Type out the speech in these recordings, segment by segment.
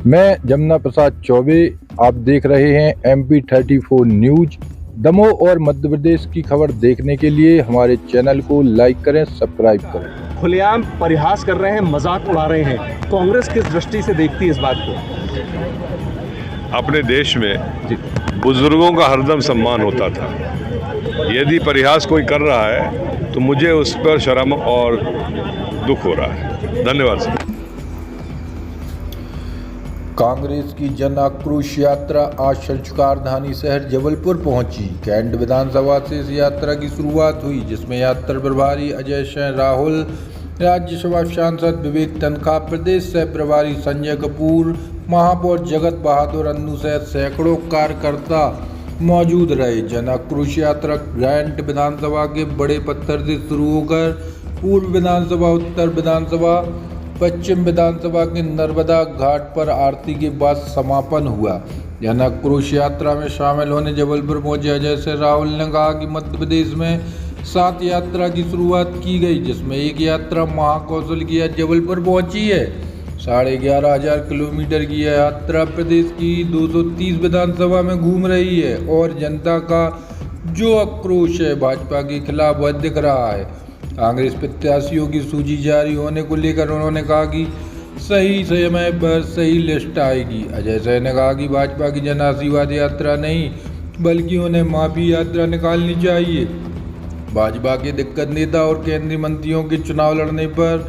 मैं जमुना प्रसाद चौबे, आप देख रहे हैं MP 34 न्यूज। दमोह और मध्य प्रदेश की खबर देखने के लिए हमारे चैनल को लाइक करें, सब्सक्राइब करें। खुलेआम परिहास कर रहे हैं, मजाक उड़ा रहे हैं। कांग्रेस किस दृष्टि से देखती है इस बात को? अपने देश में बुजुर्गों का हरदम सम्मान होता था। यदि परिहास कोई कर रहा है तो मुझे उस पर शर्म और दुख हो रहा है। धन्यवाद सर। कांग्रेस की जन आक्रोश यात्रा आज संस्कार राजधानी शहर जबलपुर पहुंची। कैंट विधानसभा से इस यात्रा की शुरुआत हुई, जिसमें यात्रा प्रभारी अजय सिंह राहुल, राज्यसभा सांसद विवेक तनखा, प्रदेश सह प्रभारी संजय कपूर, महापौर जगत बहादुर अन्नू सहित सैकड़ों कार्यकर्ता मौजूद रहे। जन आक्रोश यात्रा कैंट विधानसभा के बड़े पत्थर से शुरू होकर पूर्व विधानसभा, उत्तर विधानसभा, पश्चिम विधानसभा के नर्मदा घाट पर आरती के बाद समापन हुआ। जन आक्रोश यात्रा में शामिल होने जबलपुर पहुंचे अजय सिंह राहुल ने कहा कि मध्य प्रदेश में 7 यात्रा की शुरुआत की गई, जिसमें एक यात्रा महाकौशल की आज जबलपुर पहुंची है। 11,500 किलोमीटर की यह यात्रा प्रदेश की 230 विधानसभा में घूम रही है और जनता का जो आक्रोश है भाजपा के खिलाफ वह दिख रहा है। कांग्रेस प्रत्याशियों की सूची जारी होने को लेकर उन्होंने कहा कि सही समय पर सही लिस्ट आएगी। अजय सिंह ने कहा कि भाजपा की जन आशीर्वाद यात्रा नहीं बल्कि उन्हें माफी यात्रा निकालनी चाहिए। भाजपा के दिग्गज नेता और केंद्रीय मंत्रियों के चुनाव लड़ने पर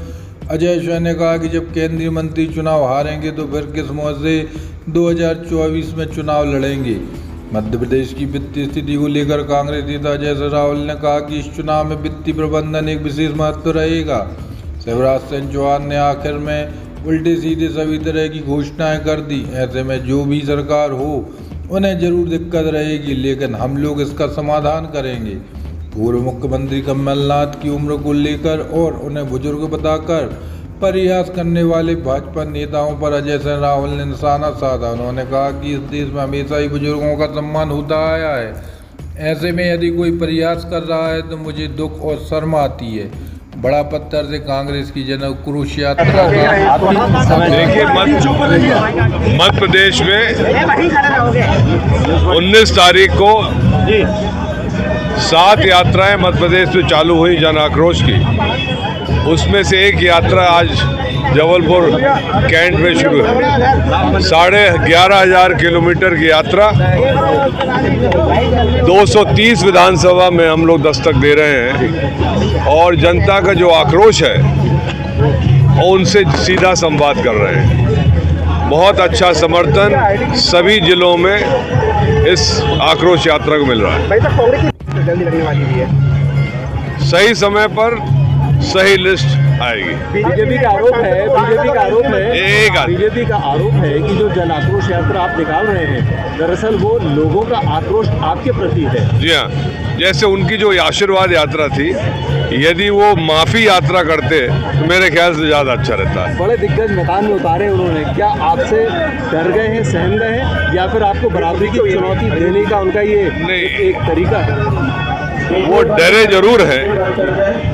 अजय सिंह ने कहा कि जब केंद्रीय मंत्री चुनाव हारेंगे तो फिर किस मुँह से 2024 में चुनाव लड़ेंगे। मध्य प्रदेश की वित्तीय स्थिति को लेकर कांग्रेस नेता अजय सिंह राहुल ने कहा कि इस चुनाव में वित्तीय प्रबंधन एक विशेष महत्व रहेगा। शिवराज सिंह चौहान ने आखिर में उल्टे सीधे सभी तरह की घोषणाएं कर दी। ऐसे में जो भी सरकार हो उन्हें जरूर दिक्कत रहेगी, लेकिन हम लोग इसका समाधान करेंगे। पूर्व मुख्यमंत्री कमलनाथ की उम्र को लेकर और उन्हें बुजुर्ग बताकर परिहास करने वाले भाजपा नेताओं पर अजय सिंह राहुल ने निशाना साधा। उन्होंने कहा कि इस देश में हमेशा ही बुजुर्गों का सम्मान होता आया है। ऐसे में यदि कोई परिहास कर रहा है तो मुझे दुख और शर्म आती है। बड़ा पत्थर से कांग्रेस की जन आक्रोश यात्रा देखिए, मध्य प्रदेश में 19 तारीख को 7 यात्राएं मध्य प्रदेश में चालू हुई जन आक्रोश की। उसमें से एक यात्रा आज जबलपुर कैंट में शुरू है। 11,500 किलोमीटर की यात्रा 230 विधानसभा में हम लोग दस्तक दे रहे हैं और जनता का जो आक्रोश है उनसे सीधा संवाद कर रहे हैं। बहुत अच्छा समर्थन सभी जिलों में इस आक्रोश यात्रा को मिल रहा है। सही समय पर सही लिस्ट आएगी। बीजेपी का आरोप है कि जो जन आक्रोश यात्रा आप निकाल रहे हैं दरअसल वो लोगों का आक्रोश आपके प्रति है। जी हाँ, जैसे उनकी जो आशीर्वाद यात्रा थी, यदि वो माफी यात्रा करते तो मेरे ख्याल से ज्यादा अच्छा रहता है। बड़े दिग्गज मैदान में उतारे उन्होंने, क्या आपसे डर गए हैं, सहम गए हैं, या फिर आपको बराबरी की चुनौती देने का उनका ये एक तरीका है? वो डरे जरूर हैं,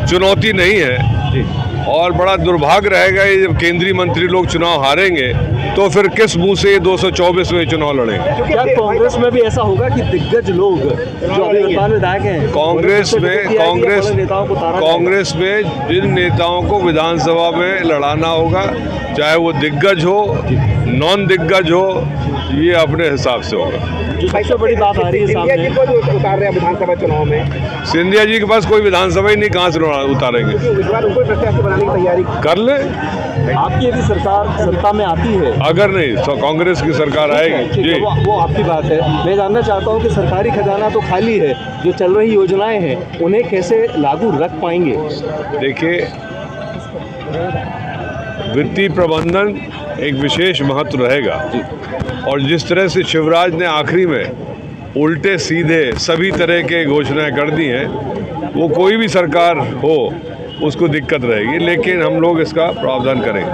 चुनौती नहीं है। और बड़ा दुर्भाग्य रहेगा जब केंद्रीय मंत्री लोग चुनाव हारेंगे तो फिर किस मुंह से 224 में चुनाव लड़ेंगे। क्या कांग्रेस में भी ऐसा होगा कि दिग्गज लोग जो अभी वर्तमान विधायक हैं कांग्रेस में जिन नेताओं को विधानसभा में लड़ाना होगा, चाहे वो दिग्गज हो नॉन दिग्गज हो, ये अपने हिसाब से होगा। जो सबसे बड़ी बात आ रही है सामने, उतार रहे हैं विधानसभा चुनाव में। सिंधिया जी के पास कोई विधानसभा ही नहीं, कहाँ से उतारेंगे? तैयारी कर ले। आपकी यदि सरकार सत्ता में आती है, अगर नहीं तो कांग्रेस की सरकार आएगी जी, वो आपकी बात है। मैं जानना चाहता हूँ कि सरकारी खजाना तो खाली है, जो चल रही योजनाएं हैं उन्हें कैसे लागू रख पाएंगे? देखिए, वित्तीय प्रबंधन एक विशेष महत्व रहेगा और जिस तरह से शिवराज ने आखिरी में उल्टे सीधे सभी तरह के घोषणाएं कर दी हैं, वो कोई भी सरकार हो उसको दिक्कत रहेगी, लेकिन हम लोग इसका प्रावधान करेंगे।